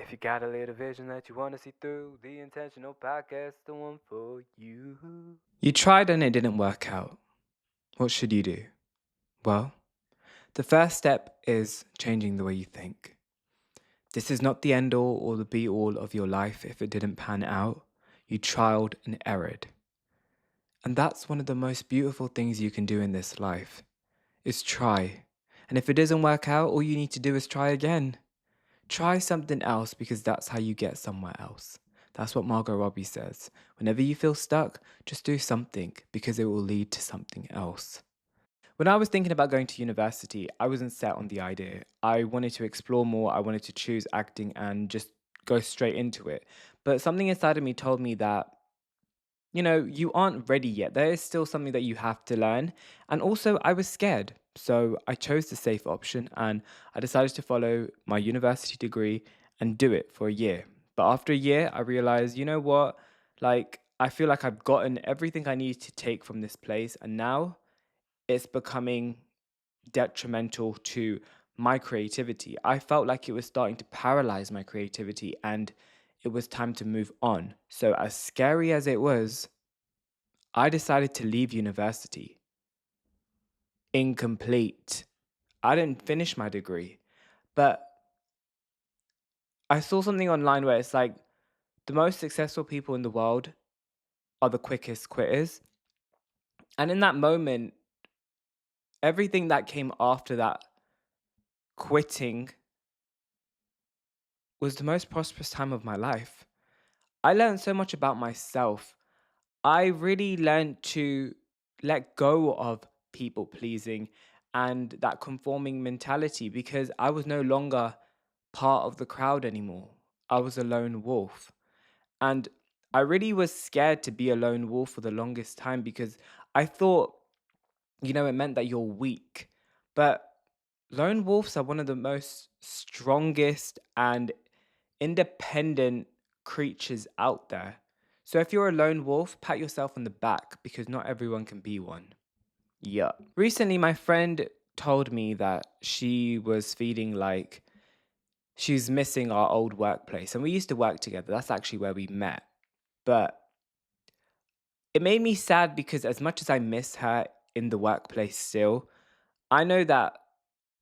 If you got a little vision that you want to see through, the intentional podcast, the one for you. You tried and it didn't work out. What should you do? Well, the first step is changing the way you think. This is not the end all or the be all of your life if it didn't pan out. You trialed and errored. And that's one of the most beautiful things you can do in this life, is try. And if it doesn't work out, all you need to do is try again. Try something else because that's how you get somewhere else. That's what Margot Robbie says. Whenever you feel stuck, just do something because it will lead to something else. When I was thinking about going to university, I wasn't set on the idea. I wanted to explore more. I wanted to choose acting and just go straight into it. But something inside of me told me that, you aren't ready yet. There is still something that you have to learn. And also, I was scared. So I chose the safe option and I decided to follow my university degree and do it for a year. But after a year, I realized, you know what? I feel like I've gotten everything I need to take from this place. And now it's becoming detrimental to my creativity. I felt like it was starting to paralyze my creativity and it was time to move on. So, as scary as it was, I decided to leave university incomplete. I didn't finish my degree, but I saw something online where it's like the most successful people in the world are the quickest quitters. And in that moment, everything that came after that quitting was the most prosperous time of my life. I learned so much about myself. I really learned to let go of people pleasing and that conforming mentality because I was no longer part of the crowd anymore. I was a lone wolf. And I really was scared to be a lone wolf for the longest time because I thought, it meant that you're weak. But lone wolves are one of the most strongest and independent creatures out there. So if you're a lone wolf, pat yourself on the back because not everyone can be one. Yeah. Recently, my friend told me that she was feeling like she's missing our old workplace. And we used to work together. That's actually where we met. But it made me sad because as much as I miss her in the workplace still, I know that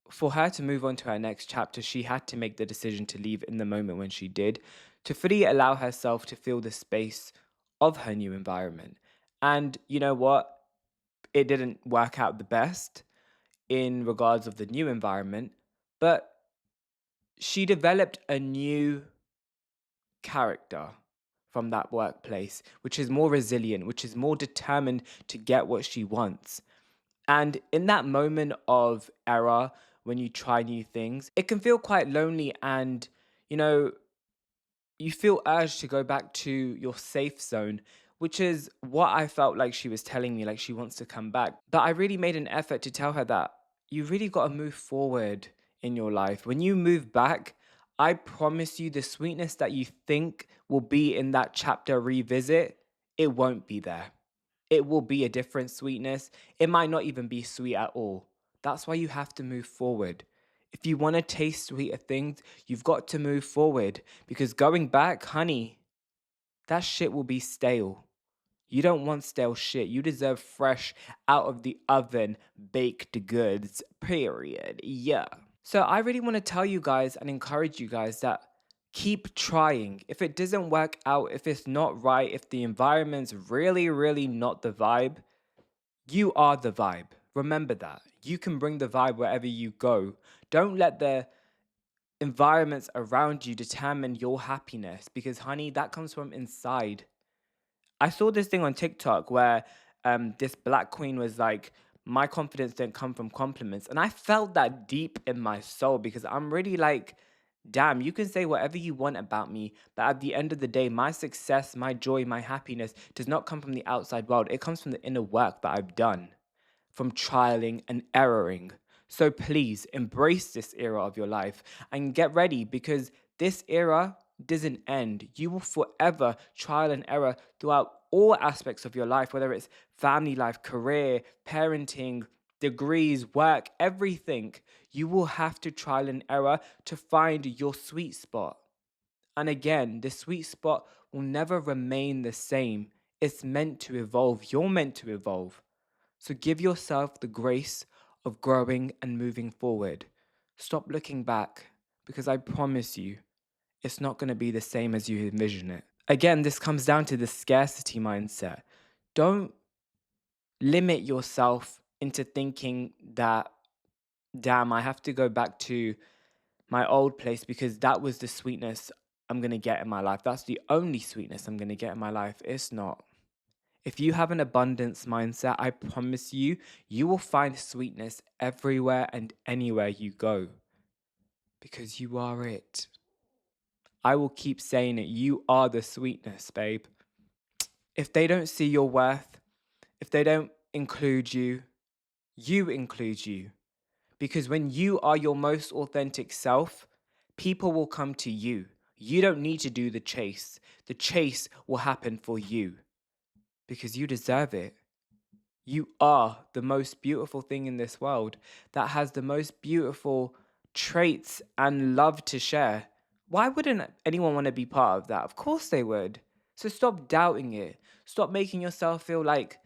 for her to move on to her next chapter, she had to make the decision to leave in the moment when she did, to fully allow herself to feel the space of her new environment. And you know what? It didn't work out the best in regards of the new environment, but she developed a new character from that workplace, which is more resilient, which is more determined to get what she wants. And in that moment of error, when you try new things, it can feel quite lonely and, you know, you feel urged to go back to your safe zone, which is what I felt like she was telling me, like she wants to come back. But I really made an effort to tell her that you really got to move forward in your life. When you move back, I promise you the sweetness that you think will be in that chapter revisit, it won't be there. It will be a different sweetness. It might not even be sweet at all. That's why you have to move forward. If you want to taste sweeter things, you've got to move forward because going back, honey, that shit will be stale. You don't want stale shit. You deserve fresh, out of the oven, baked goods, period. Yeah. So I really want to tell you guys and encourage you guys that keep trying. If it doesn't work out, if it's not right, if the environment's really, really not the vibe, you are the vibe. Remember that. You can bring the vibe wherever you go. Don't let the environments around you determine your happiness because, honey, that comes from inside. I saw this thing on TikTok where this black queen was like, my confidence didn't come from compliments. And I felt that deep in my soul because I'm really like, damn, you can say whatever you want about me, but at the end of the day, my success, my joy, my happiness does not come from the outside world. It comes from the inner work that I've done, from trialing and erroring. So please embrace this era of your life and get ready because this era doesn't end. You will forever trial and error throughout all aspects of your life, whether it's family life, career, parenting, degrees, work, everything. You will have to trial and error to find your sweet spot. And again, the sweet spot will never remain the same. It's meant to evolve. You're meant to evolve. So give yourself the grace of growing and moving forward. Stop looking back because I promise you, it's not going to be the same as you envision it. Again, this comes down to the scarcity mindset. Don't limit yourself into thinking that, damn, I have to go back to my old place because that was the sweetness I'm going to get in my life. That's the only sweetness I'm going to get in my life. It's not. If you have an abundance mindset, I promise you, you will find sweetness everywhere and anywhere you go because you are it. I will keep saying it. You are the sweetness, babe. If they don't see your worth, if they don't include you, you include you. Because when you are your most authentic self, people will come to you. You don't need to do the chase. The chase will happen for you because you deserve it. You are the most beautiful thing in this world that has the most beautiful traits and love to share. Why wouldn't anyone want to be part of that? Of course they would. So stop doubting it. Stop making yourself feel like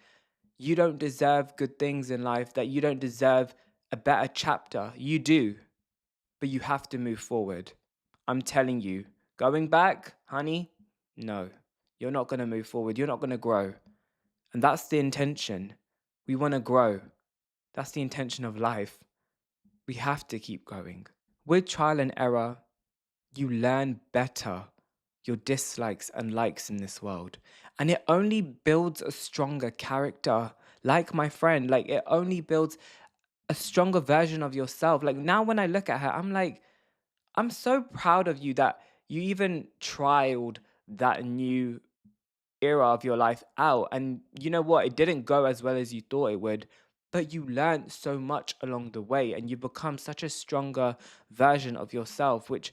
you don't deserve good things in life, that you don't deserve a better chapter. You do, but you have to move forward. I'm telling you, going back, honey, no, you're not going to move forward. You're not going to grow. And that's the intention. We want to grow. That's the intention of life. We have to keep going. With trial and error, you learn better your dislikes and likes in this world. And it only builds a stronger character. Like my friend, like it only builds a stronger version of yourself. Like now when I look at her, I'm like, I'm so proud of you that you even trialed that new era of your life out. And you know what? It didn't go as well as you thought it would, but you learned so much along the way and you become such a stronger version of yourself, which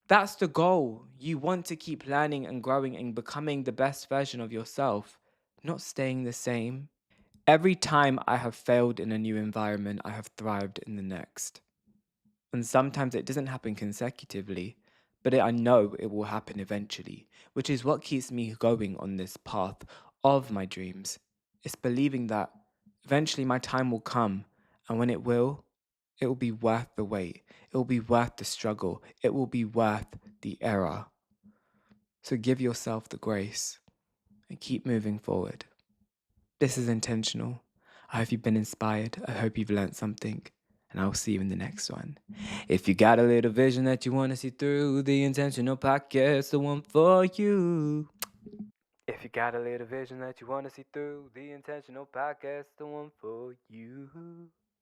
that's the goal. You want to keep learning and growing and becoming the best version of yourself, not staying the same. Every time I have failed in a new environment, I have thrived in the next. And sometimes it doesn't happen consecutively, but I know it will happen eventually, which is what keeps me going on this path of my dreams. It's believing that eventually my time will come, and when it will be worth the wait. It will be worth the struggle. It will be worth the error. So give yourself the grace and keep moving forward. This is intentional. I hope you've been inspired. I hope you've learned something. And I'll see you in the next one. If you got a little vision that you want to see through, the Intentional Podcast, the one for you. If you got a little vision that you want to see through, the Intentional Podcast, the one for you.